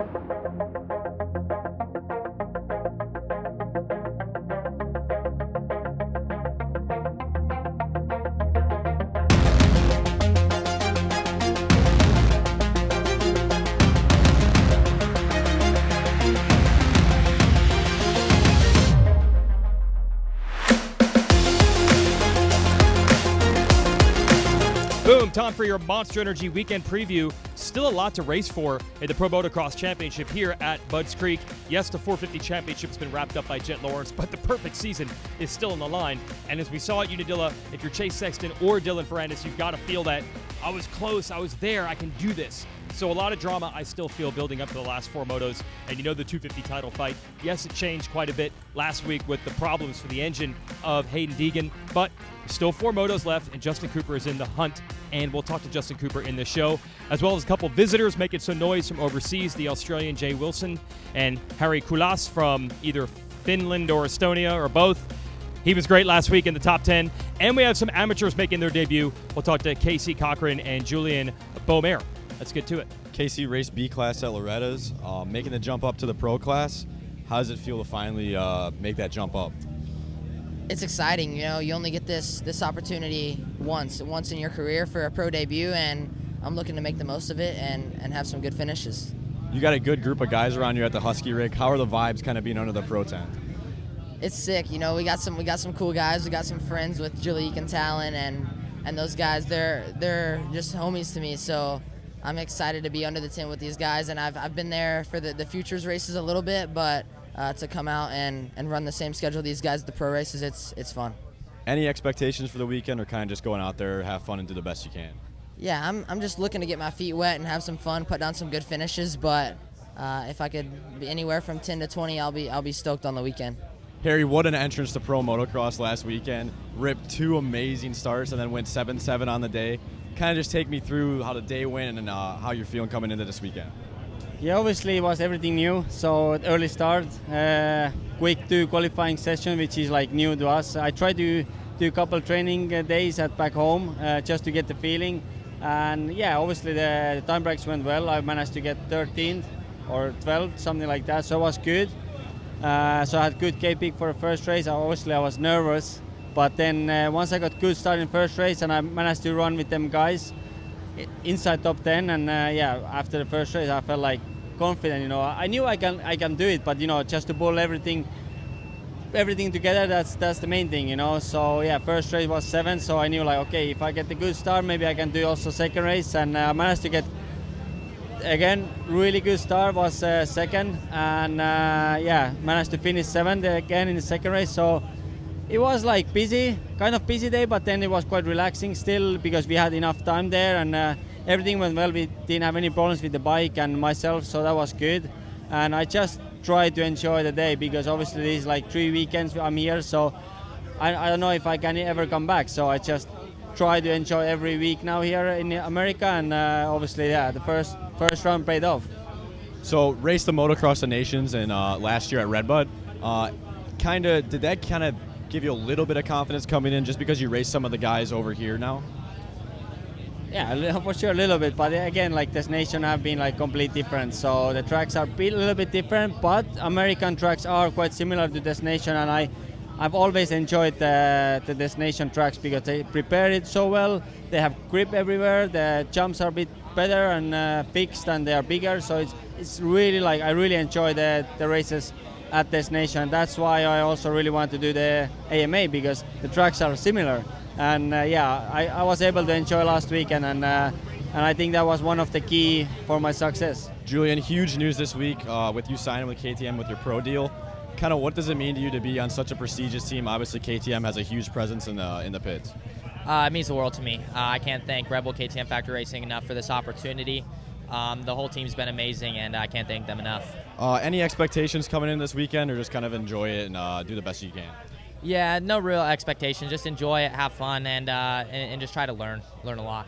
Boom, time for your Monster Energy weekend preview. Still a lot to race for in the Pro Motocross Championship here at Budds Creek. Yes, the 450 Championship's been wrapped up by Jet Lawrence, but the perfect season is still on the line. And as we saw at Unadilla, if you're Chase Sexton or Dylan Ferrandis, you've got to feel that I was close, I was there, I can do this. So a lot of drama I still feel building up to the last four motos. And you know the 250 title fight. Yes, it changed quite a bit last week with the problems for the engine of Hayden Deegan, but still four motos left, and Justin Cooper is in the hunt, and we'll talk to Justin Cooper in the show, as well as a couple visitors making some noise from overseas, the Australian Jay Wilson and Harry Kullas from either Finland or Estonia or both. He was great last week in the top 10, and we have some amateurs making their debut. We'll talk to Casey Cochran and Julian Boomer. Let's get to it. Casey raced B class at Loretta's, making the jump up to the pro class. How does it feel to finally make that jump up? It's exciting, you know. You only get this opportunity once in your career for a pro debut, and I'm looking to make the most of it and have some good finishes. You got a good group of guys around you at the Husky rig. How are the vibes kind of being under the pro tent? It's sick, you know. We got some cool guys. We got some friends with Jalik and Talon, and those guys. They're just homies to me. So I'm excited to be under the tent with these guys, and I've been there for the futures races a little bit, but to come out and run the same schedule these guys at the pro races, it's fun. Any expectations for the weekend, or kind of just going out there, have fun, and do the best you can? Yeah, I'm just looking to get my feet wet and have some fun, put down some good finishes, but if I could be anywhere from 10 to 20, I'll be stoked on the weekend. Harry, what an entrance to pro motocross last weekend. Ripped two amazing starts and then went 7-7 on the day. Kind of just take me through how the day went and how you're feeling coming into this weekend. Yeah, obviously it was everything new. So early start, quick 2 qualifying session, which is like new to us. I tried to do a couple training days at back home just to get the feeling. And yeah, obviously the time breaks went well. I managed to get 13th or 12th, something like that. So it was good. So I had good K-pick for the first race. Obviously I was nervous, but then once I got good start in first race and I managed to run with them guys inside top 10, and yeah, after the first race I felt like confident. You know, I knew I can do it, but you know, just to pull everything together, that's the main thing. You know, so yeah, first race was 7, so I knew like, okay, if I get a good start, maybe I can do also second race, and I managed to get again really good start, was second, and yeah, managed to finish 7th again in the second race. So it was like kind of busy day, but then it was quite relaxing still because we had enough time there, and everything went well. We didn't have any problems with the bike and myself, so that was good. And I just tried to enjoy the day because obviously these like 3 weekends I'm here, so I don't know if I can ever come back. So I just try to enjoy every week now here in America, and obviously, yeah, the first round paid off. So raced the Motocross of Nations and last year at Redbud. Did that kind of give you a little bit of confidence coming in just because you raced some of the guys over here now? Yeah, for sure a little bit, but again, like Destination have been like completely different. So the tracks are a little bit different, but American tracks are quite similar to Destination, and I've always enjoyed the Destination tracks because they prepare it so well. They have grip everywhere. The jumps are a bit better and fixed, and they are bigger. So it's really like I really enjoy the races at Destination. That's why I also really want to do the AMA because the tracks are similar. And yeah, I was able to enjoy last weekend, and I think that was one of the key for my success. Julian, huge news this week with you signing with KTM with your pro deal. Kind of what does it mean to you to be on such a prestigious team? Obviously, KTM has a huge presence in the pits. It means the world to me. I can't thank Red Bull KTM Factory Racing enough for this opportunity. The whole team's been amazing, and I can't thank them enough. Any expectations coming in this weekend, or just kind of enjoy it and do the best you can? Yeah, no real expectations. Just enjoy it, have fun, and just try to learn a lot.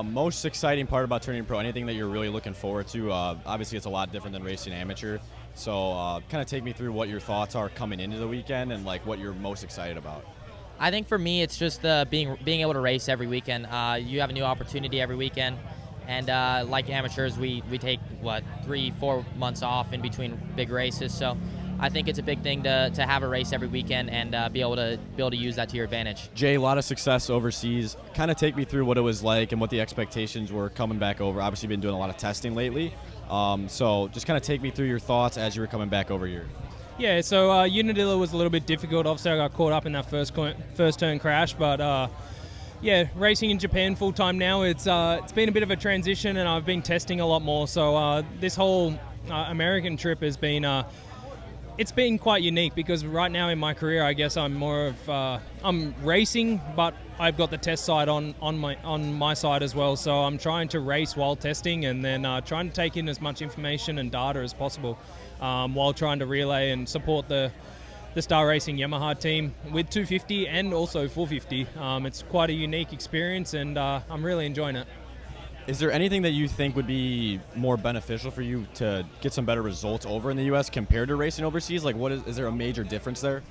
Most exciting part about turning pro, anything that you're really looking forward to? Obviously, it's a lot different than racing amateur. So kind of take me through what your thoughts are coming into the weekend and like what you're most excited about. I think for me, it's just being able to race every weekend. You have a new opportunity every weekend, And like amateurs, we take, 3-4 months off in between big races. So I think it's a big thing to have a race every weekend and be able to use that to your advantage. Jay, a lot of success overseas. Kind of take me through what it was like and what the expectations were coming back over. Obviously, you've been doing a lot of testing lately. So just kind of take me through your thoughts as you were coming back over here. Yeah, so Unadilla was a little bit difficult. Obviously, I got caught up in that first turn crash, but yeah, racing in Japan full time now. It's been a bit of a transition, and I've been testing a lot more. So this whole American trip has been it's been quite unique because right now in my career, I guess I'm more of I'm racing, but I've got the test side on my side as well. So I'm trying to race while testing, and then trying to take in as much information and data as possible while trying to relay and support the Star Racing Yamaha team with 250 and also 450. It's quite a unique experience, and I'm really enjoying it. Is there anything that you think would be more beneficial for you to get some better results over in the U.S. compared to racing overseas? Like, is there a major difference there?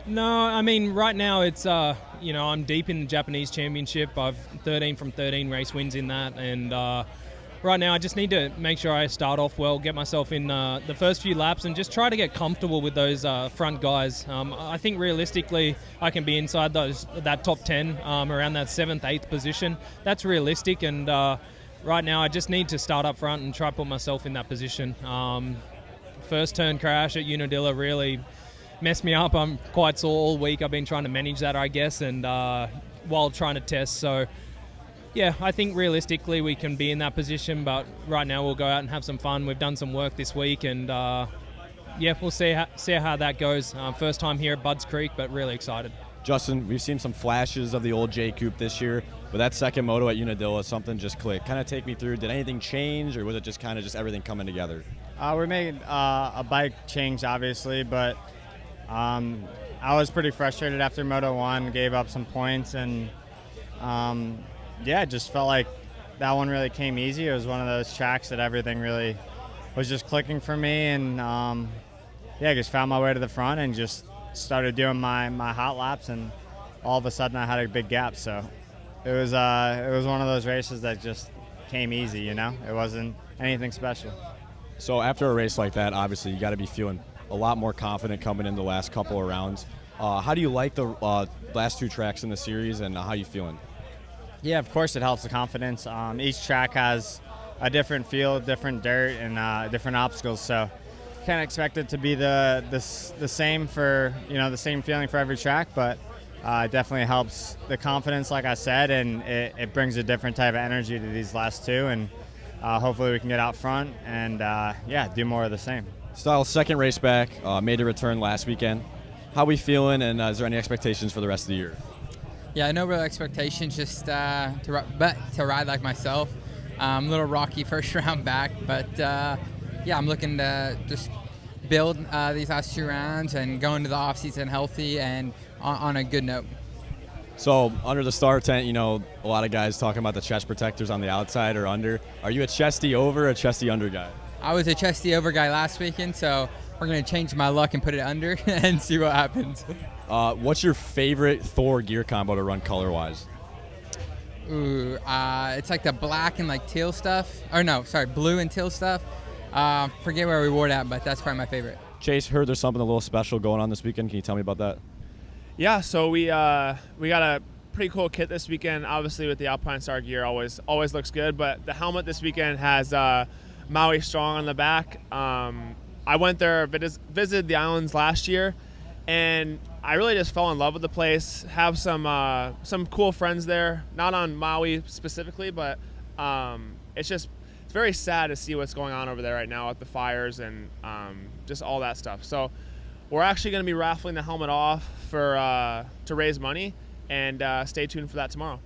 No, I mean, right now it's, I'm deep in the Japanese championship. I've 13 from 13 race wins in that, and right now I just need to make sure I start off well, get myself in the first few laps, and just try to get comfortable with those front guys. I think realistically I can be inside that top 10, around that 7th, 8th position. That's realistic, and right now I just need to start up front and try to put myself in that position. First turn crash at Unadilla really messed me up. I'm quite sore all week. I've been trying to manage that, I guess, and while trying to test. So yeah, I think realistically we can be in that position, but right now we'll go out and have some fun. We've done some work this week, and yeah, we'll see how that goes. First time here at Budds Creek, but really excited. Justin, we've seen some flashes of the old J Coupe this year, but that second moto at Unadilla, something just clicked. Kind of take me through, did anything change, or was it just kind of just everything coming together? We made a bike change, obviously, but I was pretty frustrated after Moto 1, gave up some points, and yeah, it just felt like that one really came easy. It was one of those tracks that everything really was just clicking for me, and yeah, I just found my way to the front and just started doing my hot laps, and all of a sudden I had a big gap. So it was one of those races that just came easy, you know? It wasn't anything special. So after a race like that, obviously you got to be feeling a lot more confident coming in the last couple of rounds. How do you like the last two tracks in the series, and how you feeling? Yeah, of course it helps the confidence. Each track has a different feel, different dirt, and different obstacles. So can't expect it to be the same for, the same feeling for every track, but it definitely helps the confidence, like I said, and it brings a different type of energy to these last two, and hopefully we can get out front and yeah, do more of the same. Styles' second race back, made a return last weekend. How we feeling, and is there any expectations for the rest of the year? Yeah, no real expectations, just to ride like myself. A little rocky first round back, but yeah, I'm looking to just build these last 2 rounds and go into the off-season healthy and on a good note. So under the star tent, a lot of guys talking about the chest protectors on the outside or under. Are you a chesty over or a chesty under guy? I was a chesty over guy last weekend, so we're going to change my luck and put it under and see what happens. What's your favorite Thor gear combo to run color-wise? Ooh, it's like the black and like teal stuff. Or no, sorry, blue and teal stuff. Forget where we wore that, but that's probably my favorite. Chase, heard there's something a little special going on this weekend. Can you tell me about that? Yeah, so we got a pretty cool kit this weekend. Obviously, with the Alpine Star gear, always looks good. But the helmet this weekend has Maui Strong on the back. I went there, visited the islands last year, and I really just fell in love with the place. Have some cool friends there, not on Maui specifically, but it's very sad to see what's going on over there right now with the fires and just all that stuff. So we're actually going to be raffling the helmet off to raise money, and stay tuned for that tomorrow.